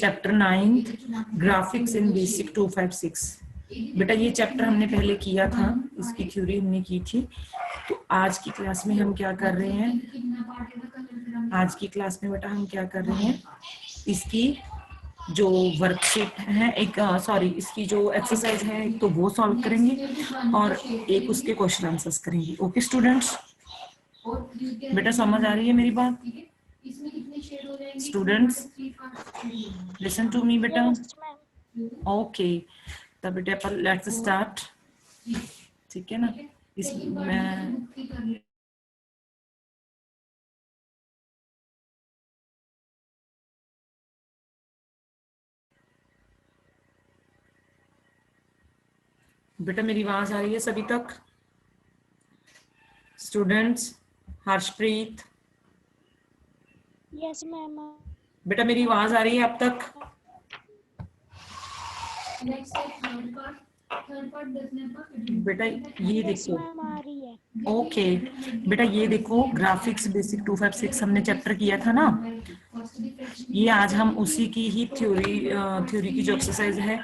Chapter 9 graphics इन basic 256। बेटा ये chapter हमने पहले किया था, इसकी थ्योरी हमने की थी। तो आज की क्लास में हम क्या कर रहे हैं, आज की क्लास में बेटा हम क्या कर रहे हैं, इसकी जो वर्कशीट है एक इसकी जो एक्सरसाइज है एक तो वो सॉल्व करेंगे और एक उसके क्वेश्चन आंसर्स करेंगे। ओके स्टूडेंट्स, बेटा समझ आ रही है मेरी बात? स्टूडेंट्स लिसन टू मी बेटा। ओके तब बेटा पर लेट्स स्टार्ट, ठीक है ना। इसमें बेटा मेरी आवाज आ रही है सभी तक? Students, Harshpreet, yes ma'am. बेटा मेरी आवाज आ रही है अब तक? बेटा ये यस देखो, मैम आ रही है। ओके बेटा ये देखो ग्राफिक्स बेसिक 256 हमने चैप्टर किया था ना, ये आज हम उसी की ही थ्योरी की जो एक्सरसाइज है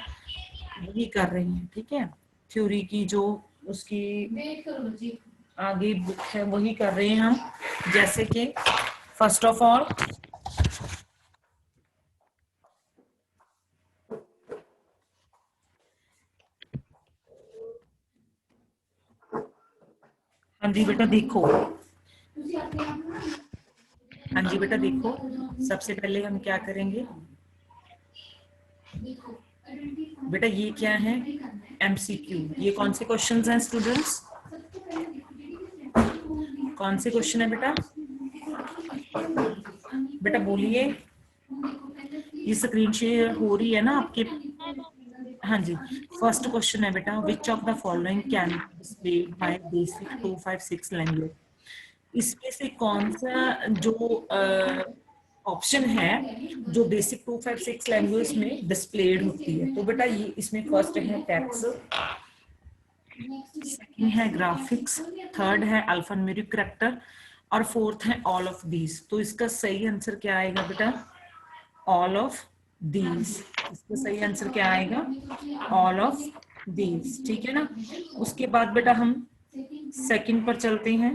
वही कर रहे हैं, ठीक है। थ्योरी की जो उसकी आगे बुक है वही कर रहे हैं हम। जैसे कि फर्स्ट ऑफ ऑल हाँ जी बेटा देखो, हाँ जी बेटा देखो, सबसे पहले हम क्या करेंगे बेटा, ये क्या है एमसीक्यू। ये कौन से क्वेश्चंस हैं स्टूडेंट्स, कौन से क्वेश्चन है बेटा? बेटा बोलिए, ये स्क्रीन शेयर हो रही है ना आपके? हाँ जी, फर्स्ट क्वेश्चन है बेटा, विच of the following can be displayed bye basic 256 language. इसमें से कौन सा जो ऑप्शन है जो बेसिक 256 लैंग्वेज में डिस्प्लेड होती है? तो बेटा ये इसमें फर्स्ट है टेक्स्ट, सेकंड है ग्राफिक्स, थर्ड है अल्फान्यूमेरिक कैरेक्टर और फोर्थ है ऑल ऑफ दीज। तो इसका सही आंसर क्या आएगा बेटा? All of these. इसका सही आंसर क्या आएगा? ऑल ऑफ दीज, ठीक है ना। उसके बाद बेटा हम सेकंड पर चलते हैं,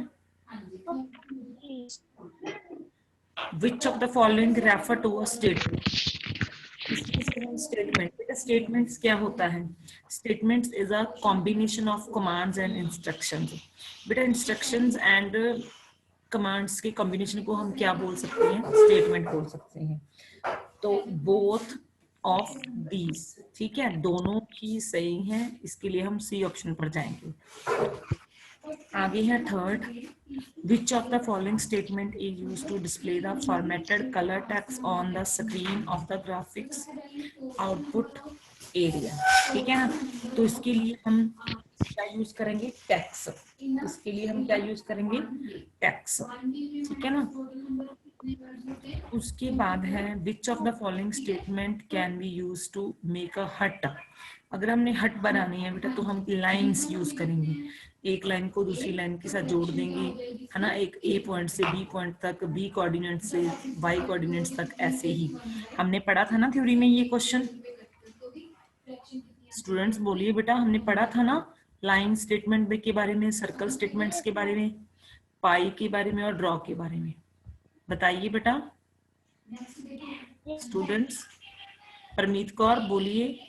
which of the following refer to a statement. Statement, बेटा स्टेटमेंट्स क्या होता है? Statements is a combination of commands and instructions. बेटा इंस्ट्रक्शंस एंड कमांड्स के कॉम्बिनेशन को हम क्या बोल सकते हैं? स्टेटमेंट बोल सकते हैं। तो बोथ ऑफ दीज, ठीक है, दोनों ही सही हैं, इसके लिए हम सी ऑप्शन पर जाएंगे। आगे है third, which of the following statement is used to display the formatted color text on the screen of the graphics output area, ठीक है ना। तो इसके लिए हम क्या यूज करेंगे? टेक्स्ट। इसके लिए हम क्या यूज करेंगे? टेक्स्ट, ठीक है ना। उसके बाद है which of the following statement can be use to make a hut. अगर हमने हट बनानी है बेटा तो हम लाइंस यूज करेंगे, एक लाइन को दूसरी लाइन के साथ जोड़ देंगे, है ना। एक ए पॉइंट से बी पॉइंट तक, बी कोऑर्डिनेट से वाई कोऑर्डिनेट्स तक, ऐसे ही हमने पढ़ा था ना थ्योरी में ये क्वेश्चन। स्टूडेंट्स बोलिए बेटा, हमने पढ़ा था ना लाइन स्टेटमेंट के बारे में, सर्कल स्टेटमेंट्स के बारे में, पाई के बारे में और ड्रॉ के बारे में। बताइए बेटा स्टूडेंट्स। परमीत कौर बोलिए,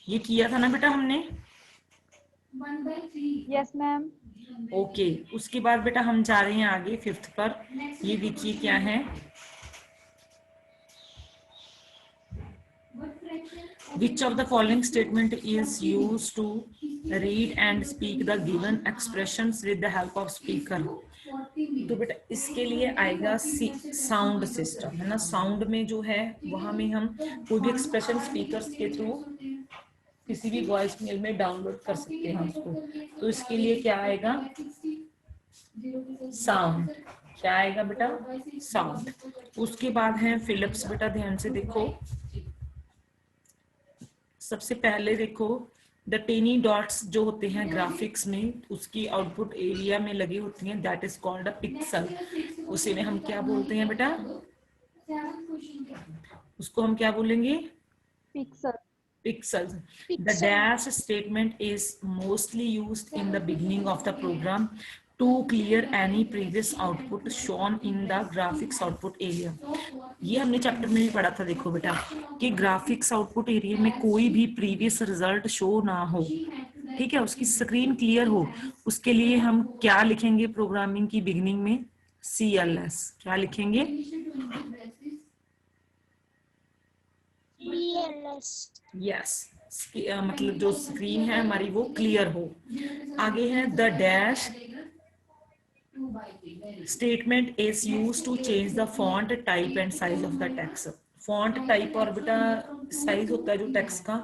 ये किया था ना बेटा हमने? Yes ma'am. ओके, उसके बाद बेटा हम जा रहे हैं आगे फिफ्थ पर। ये देखिए क्या है, which of the following statement is used to read and speak the given expressions with the help of speaker। तो बेटा इसके लिए आएगा साउंड सिस्टम, है ना। साउंड में जो है वहां में हम कोई भी एक्सप्रेशन स्पीकर्स के थ्रू किसी भी वॉइस मेल में डाउनलोड कर सकते हैं उसको। तो इसके लिए क्या आएगा? साउंड। क्या आएगा बेटा? साउंड। उसके बाद है फिलिप्स। बेटा ध्यान से देखो, सबसे पहले देखो द टेनी डॉट्स जो होते हैं ग्राफिक्स में, उसकी आउटपुट एरिया में लगी होती हैं, that is called a pixel. उसे में हम क्या बोलते हैं बेटा? उसको हम क्या बोलेंगे? Pixel. Pixels. The Pixel. dash statement is mostly used in the beginning of the program to clear any previous output shown in the graphics output area. ये हमने चैप्टर में भी पढ़ा था, देखो बेटा, कि ग्राफिक्स आउटपुट एरिया में कोई भी प्रीवियस रिजल्ट शो ना हो, ठीक है, उसकी स्क्रीन क्लियर हो, उसके लिए हम क्या लिखेंगे प्रोग्रामिंग की बिगिनिंग में? CLS। क्या लिखेंगे? यस, मतलब जो स्क्रीन है हमारी वो क्लियर हो। आगे है the dash statement is used to change the font type and size of the text. Font type और बेटा साइज होता है जो टेक्स्ट का,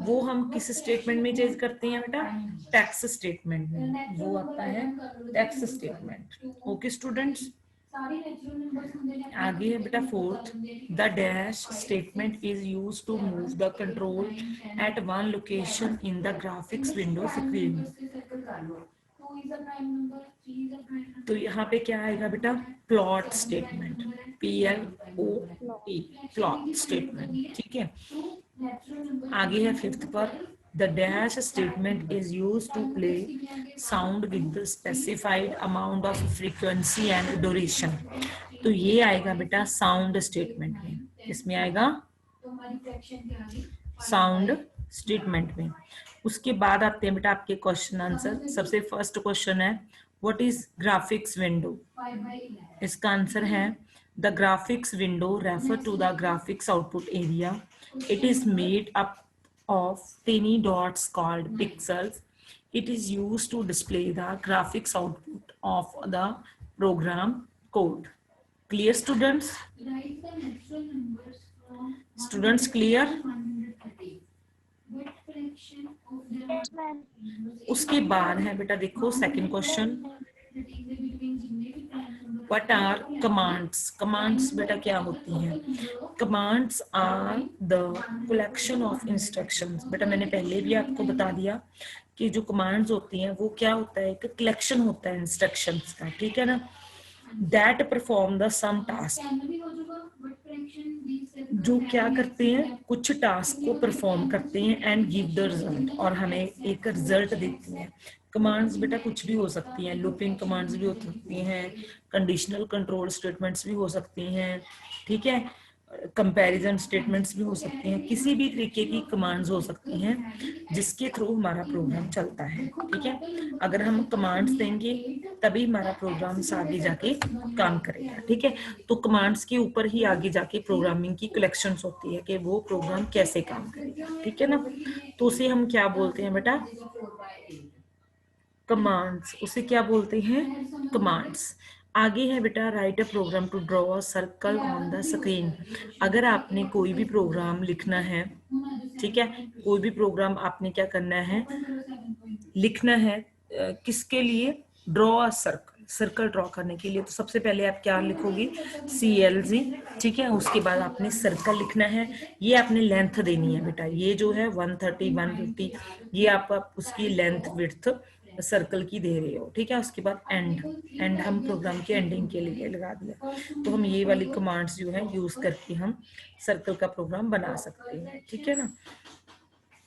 वो हम किस स्टेटमेंट में चेंज करते हैं बेटा? टेक्स्ट स्टेटमेंट में, वो आता है टेक्स्ट स्टेटमेंट। ओके स्टूडेंट्स, आगे है बेटा fourth, the dash statement is used to move the control at one location in the graphics window screen. तो यहाँ पे क्या आएगा बेटा? Plot statement, PLOT, plot statement, ठीक है। आगे है फिफ्थ पर, the dash statement is used to play sound with the specified amount of frequency and duration. तो ये आएगा बेटा साउंड स्टेटमेंट में, इसमें आएगा साउंड स्टेटमेंट में। उसके बाद आते हैं बेटा आपके क्वेश्चन आंसर। सबसे फर्स्ट क्वेश्चन है व्हाट इज ग्राफिक्स विंडो? इसका आंसर है the graphics window refer to the graphics output area. It is made up of tiny dots called pixels. It is used to display the graphics output of the program code. Clear students? Students clear? उसके बाद है बेटा देखो second question, What are commands? Commands बेटा क्या होती हैं? Commands are the collection of instructions. बेटा मैंने पहले भी आपको बता दिया कि जो commands होती हैं वो क्या होता है? एक collection होता है instructions का, ठीक है ना? That perform the some task. जो क्या करते हैं? कुछ टास्क को परफॉर्म करते हैं एंड गिव द रिजल्ट, और हमें एक रिजल्ट देती हैं। कमांड्स बेटा कुछ भी हो सकती हैं, लूपिंग कमांड्स भी हो सकती हैं, कंडीशनल कंट्रोल स्टेटमेंट्स भी हो सकती हैं, ठीक है, कंपैरिजन स्टेटमेंट्स भी हो सकती हैं, किसी भी तरीके की कमांड्स हो सकती हैं जिसके थ्रू हमारा प्रोग्राम चलता है, ठीक है। अगर हम कमांड्स देंगे तभी हमारा प्रोग्राम आगे जाके काम करेगा, ठीक है। तो कमांड्स के ऊपर ही आगे जाके प्रोग्रामिंग की कलेक्शंस होती है कि वो प्रोग्राम कैसे काम करेगा, ठीक है ना। तो उसे हम क्या बोलते हैं बेटा? कमांड्स। उसे क्या बोलते हैं? कमांड्स। आगे है बेटा write a program to draw a circle on the screen. अगर आपने कोई भी प्रोग्राम लिखना है, ठीक है, कोई भी प्रोग्राम आपने क्या करना है? लिखना है किसके लिए? Draw a circle, circle draw करने के लिए। तो सबसे पहले आप क्या लिखोगे? CLG, ठीक है। उसके बाद आपने सर्कल लिखना है, ये आपने लेंथ देनी है बेटा, ये जो है 130 150 ये आप उसकी लेंथ विड्थ सर्कल की दे रहे हो, ठीक है। उसके बाद एंड हम प्रोग्राम के एंडिंग के लिए लगा दिया। तो हम ये वाली कमांड्स जो है यूज करके हम सर्कल का प्रोग्राम बना सकते हैं, ठीक है ना।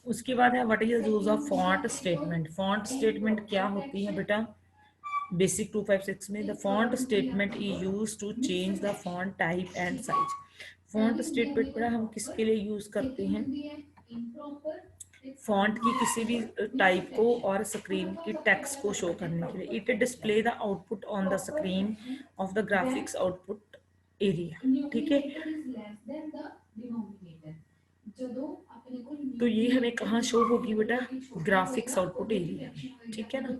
उसके बाद है what is the use of font statement. Font statement क्या होती है बेटा? बेसिक 256 में the font statement is use to change the font type and size. Font statement पर हम किसके लिए यूज करते हैं? फॉन्ट की किसी भी टाइप को और स्क्रीन की टेक्स्ट को शो करने के लिए। It display the output on the screen of the graphics output area, ठीक है। तो ये हमें कहाँ शो होगी बेटा? ग्राफिक्स आउटपुट एरिया, ठीक है ना।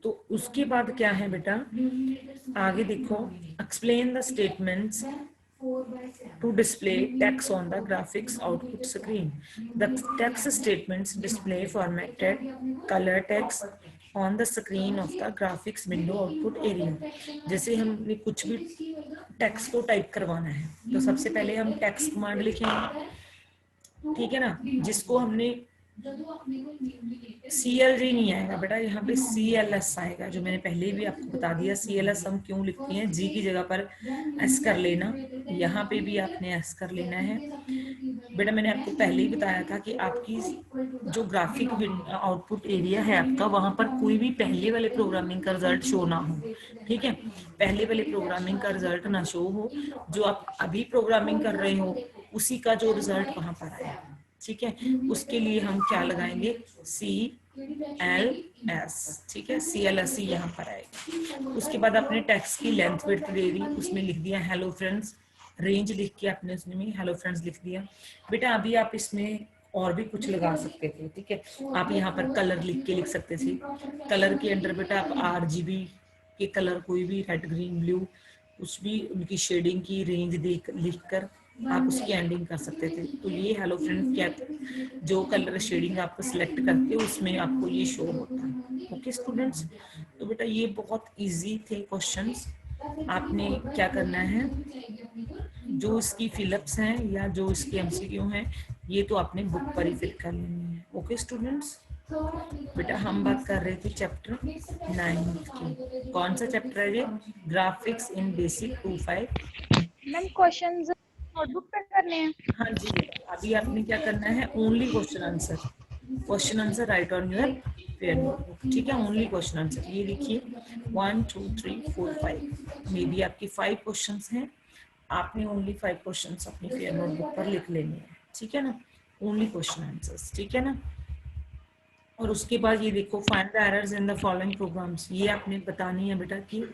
तो उसके बाद क्या है बेटा? आगे देखो, explain the statements to display text on the graphics output screen. The text statements display formatted color text on the screen of the graphics window output area. जैसे हमने कुछ भी टेक्स्ट को टाइप करवाना है तो सबसे पहले हम टेक्स्ट कमांड लिखेंगे, ठीक है ना, जिसको हमने CLG नहीं आएगा बेटा, यहाँ पे CLS आएगा, जो मैंने पहले भी आपको बता दिया। CLS हम क्यों लिखते हैं, G की जगह पर S कर लेना, यहाँ पे भी आपने S कर लेना है। बेटा मैंने आपको पहले ही बताया था कि आपकी जो ग्राफिक आउटपुट एरिया है आपका, वहां पर कोई भी पहले वाले प्रोग्रामिंग का रिजल्ट शो ना हो, ठीक है। पहले वाले प्रोग्रामिंग का रिजल्ट ना शो हो, जो आप अभी प्रोग्रामिंग कर रहे हो उसी का जो रिजल्ट वहां पर आया, ठीक है। उसके लिए हम क्या लगाएंगे, CLS, ठीक है। CLS यहाँ पर आएगा। उसके बाद आपने टेक्स्ट की लेंथ विड्थ दे दी, उसमें लिख दिया हेलो फ्रेंड्स, रेंज लिख के आपने उसमें हेलो फ्रेंड्स लिख दिया। बेटा अभी आप इसमें और भी कुछ लगा सकते थे, ठीक है। आप यहाँ पर कलर लिख के लिख सकते थे। कलर के अंदर बेटा आप RGB के कलर, कोई भी रेड ग्रीन ब्लू, कुछ भी उनकी शेडिंग की रेंज देख लिख कर आप उसकी एंडिंग कर सकते थे। तो ये हेलो फ्रेंड्स क्या, जो कलर शेडिंग आपको सिलेक्ट करते हो उसमें आपको ये शो होता है। ओके स्टूडेंट्स, तो बेटा ये बहुत इजी थे क्वेश्चंस। आपने क्या करना है, जो इसकी फिलअप्स हैं या जो इसके MCQ हैं, ये तो आपने बुक पर ही फिल कर लेनी है। ओके स्टूडेंट्स, बेटा हम बात कर रहे थे चैप्टर 9 की। कौन सा चैप्टर है ये, ग्राफिक्स इन बेसिक 2-5। मैम क्वेश्चंस नोटबुक पे करने हैं। हाँ जी बेटा, अभी आपने क्या करना है, only question answer, question answer right on your fair notebook, ठीक है। ओनली क्वेश्चन आंसर, ये देखिए 1 2 3 4 5 मे बी आपकी 5 क्वेश्चंस हैं। आपने ओनली 5 क्वेश्चंस अपनी फेयर नोटबुक पर लिख लेने हैं, ठीक है ना। ओनली क्वेश्चन आंसर्स, ठीक है ना। और उसके बाद ये देखो, find the errors in the following programs, ये आपने बतानी है बेटा कि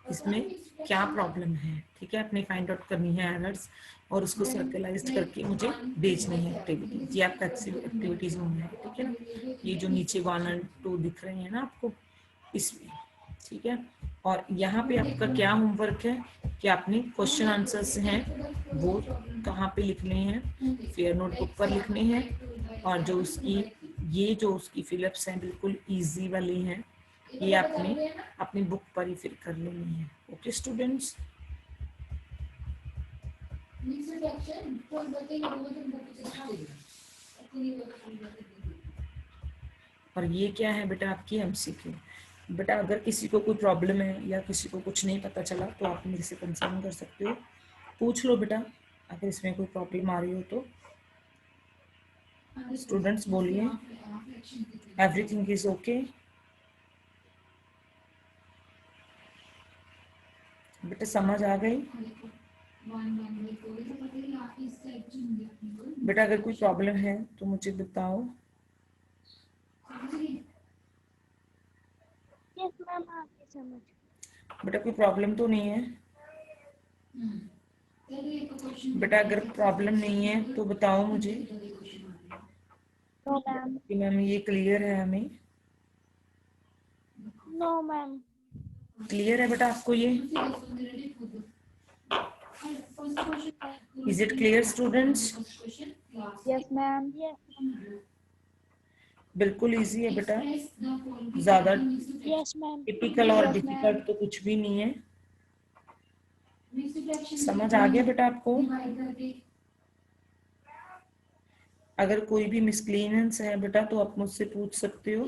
इसमें क्या प्रॉब्लम है, ठीक है। आपने फाइंड आउट करनी है एरर्स और उसको सर्कलाइज्ड करके मुझे भेजनी है एक्टिविटीज। ये आपका एक्टिविटीज रूम है, ठीक है ना। ये जो नीचे 1 और 2 दिख रहे हैं ना आपको, इसमें, ठीक है। और यहाँ पे आपका क्या होमवर्क है कि आपने क्वेश्चन आंसर्स हैं वो कहाँ पे लिखने हैं, फेयर नोटबुक पर लिखने हैं। और जो उसकी ये जो उसकी फिलअप्स हैं बिल्कुल इजी वाली हैं, ये आपने अपनी बुक पर ही फिल कर लेनी है। ओके स्टूडेंट्स, और ये क्या है बेटा, आपकी MCQ। बेटा अगर किसी को कोई प्रॉब्लम है या किसी को कुछ नहीं पता चला तो आप मेरे से कंसर्न कर सकते हो, पूछ लो बेटा अगर इसमें कोई प्रॉब्लम आ रही हो तो। स्टूडेंट्स बोलिए, एवरीथिंग इज ओके। बेटा समझ आ गई। बेटा अगर कोई प्रॉब्लम है तो मुझे बताओ। यस मैम, आगे समझ। बेटा कोई प्रॉब्लम तो नहीं है। बेटा अगर प्रॉब्लम नहीं है तो बताओ मुझे। No ma'am. मैम ये क्लियर है हमें। No ma'am. क्लियर है बेटा आपको ये, is it clear students. Yes ma'am. Yes बिल्कुल इजी है बेटा, ज्यादा यस मैम। टिपिकल और डिफिकल्ट तो कुछ भी नहीं है। समझ आ गया बेटा आपको। अगर कोई भी मिसक्लीनेंस है बेटा तो आप मुझसे पूछ सकते हो।